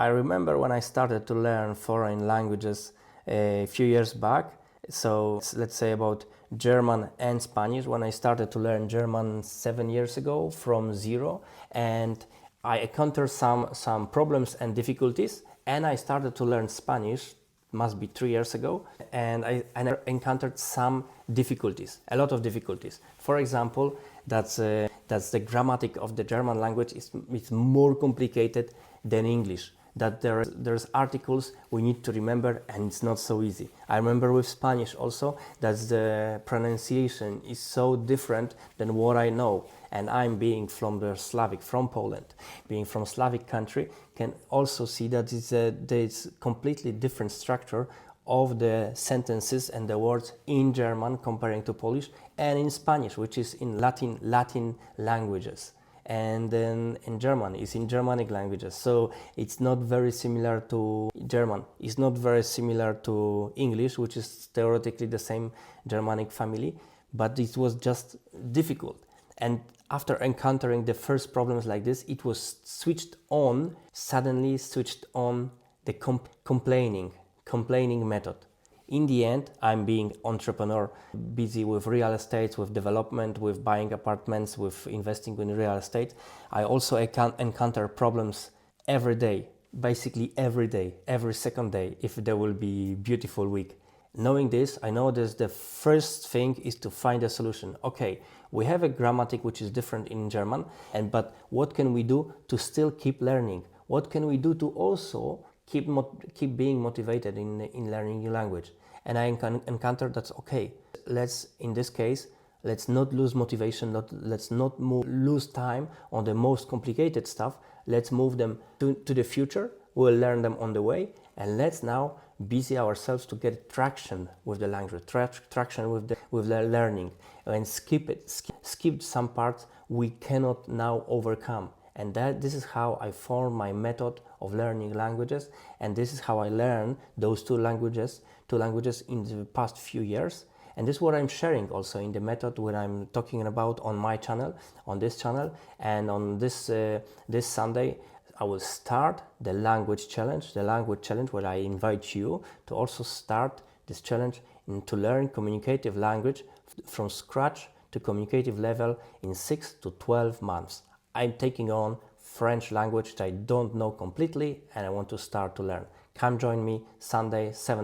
I remember when I started to learn foreign languages a few years back, so let's say about German and Spanish, when I started to learn German 7 years ago from zero, and I encountered some problems and difficulties, and I started to learn Spanish, must be 3 years ago, and I encountered some difficulties, a lot of difficulties. For example, that's the grammatic of the German language is more complicated than English. That there's articles we need to remember, and it's not so easy. I remember with Spanish also that the pronunciation is so different than what I know, and I'm being from the Slavic, from Poland, being from Slavic country, can also see that there's completely different structure of the sentences and the words in German comparing to Polish, and in Spanish, which is in Latin languages. And then in German, it's in Germanic languages. So it's not very similar to German. It's not very similar to English, which is theoretically the same Germanic family, but it was just difficult. And after encountering the first problems like this, it was suddenly switched on the complaining method. In the end, I'm being entrepreneur, busy with real estate, with development, with buying apartments, with investing in real estate. I also encounter problems every day, basically every day, every second day, if there will be beautiful week. Knowing this, I know that the first thing is to find a solution. Okay, we have a grammatic which is different in German, but what can we do to still keep learning? What can we do to also keep being motivated in learning new language? And I encountered that, okay, in this case, let's not lose motivation, let's not lose time on the most complicated stuff. Let's move them to the future. We'll learn them on the way, and let's now busy ourselves to get traction with the language, traction with the learning, and skip some parts we cannot now overcome. And this is how I form my method of learning languages, and this is how I learn those two languages in the past few years. And this is what I'm sharing also in the method when I'm talking about on my channel, on this channel. And on this Sunday, I will start the language challenge where I invite you to also start this challenge to learn communicative language from scratch to communicative level in 6 to 12 months. I'm taking on French language that I don't know completely, and I want to start to learn. Come join me Sunday, 7